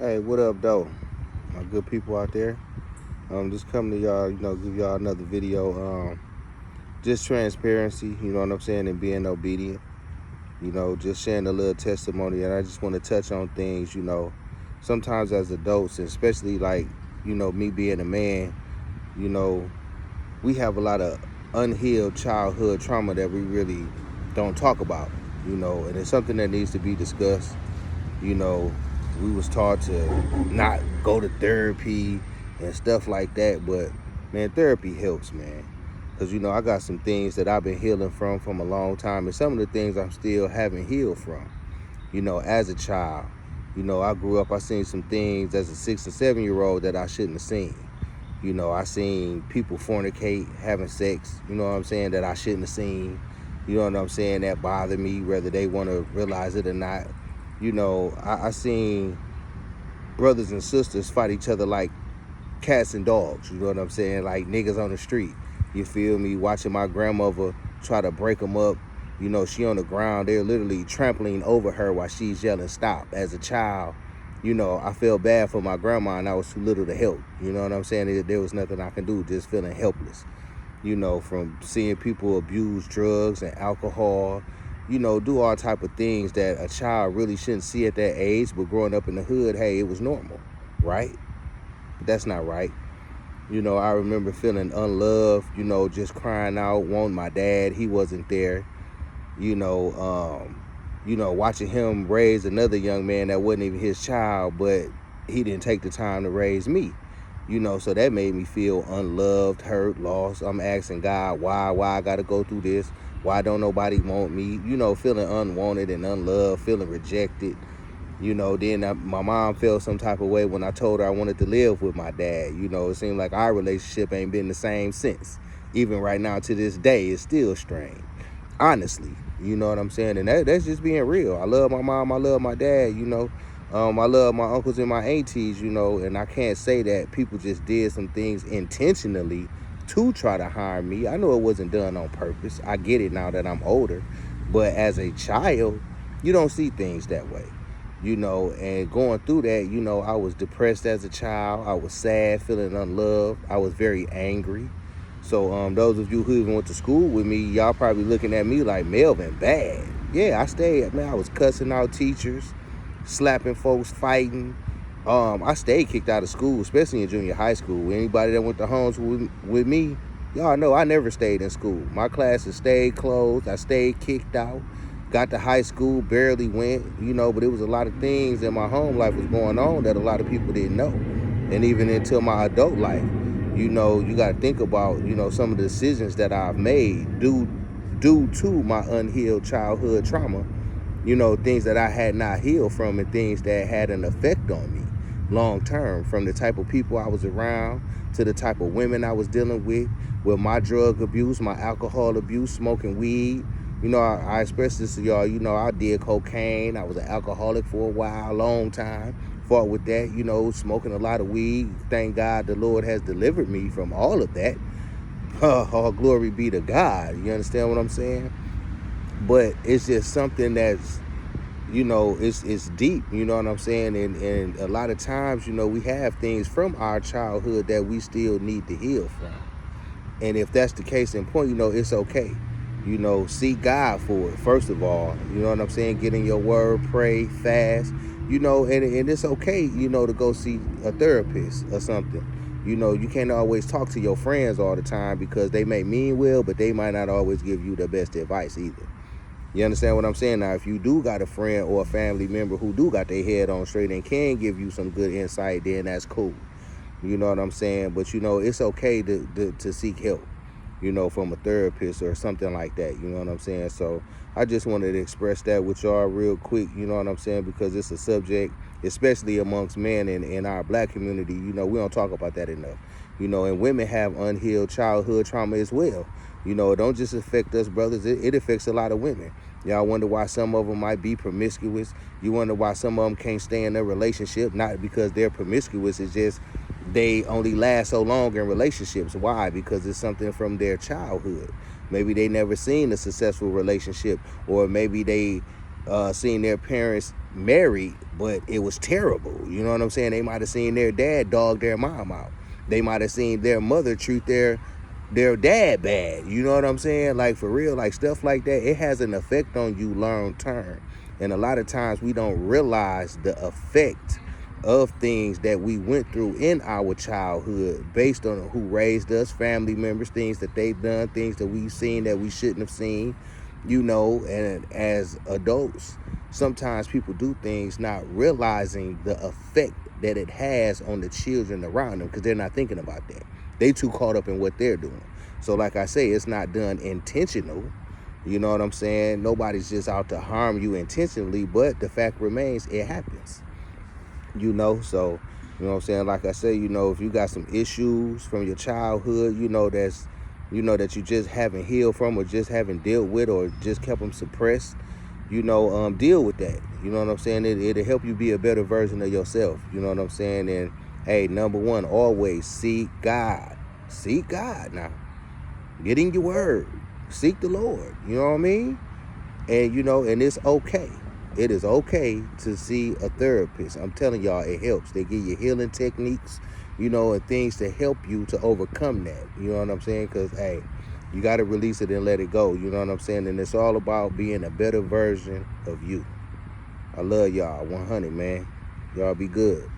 Hey, what up, though? My good people out there. Just coming to y'all, give y'all another video. Just transparency, you know what I'm saying, and being obedient. Just sharing a little testimony, and I just want to touch on things. Sometimes as adults, and especially like, me being a man, you know, we have a lot of unhealed childhood trauma that we really don't talk about. And it's something that needs to be discussed. you know we was taught to not go to therapy and stuff like that, but man, therapy helps, man, because I got some things that I've been healing from a long time, and some of the things I'm still haven't healed from. As a child, I grew up, I seen some things as a 6 and 7 year old that I shouldn't have seen. I seen people fornicate, having sex, you know what I'm saying, that I shouldn't have seen. You know what I'm saying? That bothered me, whether they want to realize it or not. I seen brothers and sisters fight each other like cats and dogs. You know what I'm saying? Like niggas on the street. You feel me? Watching my grandmother try to break them up. She on the ground. They're literally trampling over her while she's yelling stop. As a child, I felt bad for my grandma, and I was too little to help. You know what I'm saying? There was nothing I can do, just feeling helpless. From seeing people abuse drugs and alcohol, do all type of things that a child really shouldn't see at that age, but growing up in the hood, hey, it was normal, right? But that's not right. I remember feeling unloved, just crying out, wanting my dad. He wasn't there. Watching him raise another young man that wasn't even his child, but he didn't take the time to raise me. So that made me feel unloved, hurt, lost. I'm asking God, why I got to go through this? Why don't nobody want me? Feeling unwanted and unloved, feeling rejected. Then my mom felt some type of way when I told her I wanted to live with my dad. It seemed like our relationship ain't been the same since. Even right now to this day, it's still strained. Honestly, you know what I'm saying? And that's just being real. I love my mom, I love my dad, I love my uncles and my aunties, and I can't say that people just did some things intentionally to try to harm me. I know it wasn't done on purpose. I get it now that I'm older. But as a child, you don't see things that way. And going through that, I was depressed as a child. I was sad, feeling unloved. I was very angry. So those of you who even went to school with me, y'all probably looking at me like, Melvin, bad. Yeah, I stayed, man, I was cussing out teachers, slapping folks, fighting. I stayed kicked out of school, especially in junior high school. Anybody that went to homes with me, y'all know I never stayed in school. My classes stayed closed. I stayed kicked out. Got to high school, barely went, but it was a lot of things in my home life was going on that a lot of people didn't know. And even into my adult life, you got to think about, some of the decisions that I've made due to my unhealed childhood trauma, things that I had not healed from, and things that had an effect on me long term, from the type of people I was around to the type of women I was dealing with my drug abuse, my alcohol abuse, smoking weed. I expressed this to y'all. I did cocaine. I was an alcoholic for a while, a long time. Fought with that, smoking a lot of weed. Thank God the Lord has delivered me from all of that. All glory be to God. You understand what I'm saying? But it's just something that's, it's deep, you know what I'm saying? And a lot of times, we have things from our childhood that we still need to heal from. And if that's the case in point, it's okay. Seek God for it, first of all. You know what I'm saying? Get in your word, pray, fast, and it's okay, to go see a therapist or something. You can't always talk to your friends all the time, because they may mean well, but they might not always give you the best advice either. You understand what I'm saying? Now, if you do got a friend or a family member who do got their head on straight and can give you some good insight, then that's cool. You know what I'm saying? But, it's okay to seek help, from a therapist or something like that. You know what I'm saying? So I just wanted to express that with y'all real quick, you know what I'm saying? Because it's a subject, especially amongst men in our black community, we don't talk about that enough. And women have unhealed childhood trauma as well. It don't just affect us brothers, it affects a lot of women. Y'all wonder why some of them might be promiscuous. You wonder why some of them can't stay in a relationship, not because they're promiscuous, it's just they only last so long in relationships. Why? Because it's something from their childhood. Maybe they never seen a successful relationship, or maybe they seen their parents married, but it was terrible. You know what I'm saying? They might have seen their dad dog their mom out. They might have seen their mother treat their dad bad. You know what I'm saying? Like, for real, like stuff like that, it has an effect on you long term. And a lot of times we don't realize the effect of things that we went through in our childhood based on who raised us, family members, things that they've done, things that we've seen that we shouldn't have seen, you know. And as adults, sometimes people do things not realizing the effect that it has on the children around them because they're not thinking about that. They too caught up in what they're doing. So like I say, it's not done intentional. You know what I'm saying? Nobody's just out to harm you intentionally, but the fact remains, it happens. You know, so, you know what I'm saying? Like I say, you know, if you got some issues from your childhood, you know, that you just haven't healed from or just haven't dealt with or just kept them suppressed, you know, deal with that. You know what I'm saying? It'll help you be a better version of yourself. You know what I'm saying? And hey, number one, always seek God. Seek God now. Get in your word. Seek the Lord. You know what I mean? And, you know, and it's okay. It is okay to see a therapist. I'm telling y'all, it helps. They give you healing techniques, you know, and things to help you to overcome that. You know what I'm saying? Because, hey, you got to release it and let it go. You know what I'm saying? And it's all about being a better version of you. I love y'all. 100, man. Y'all be good.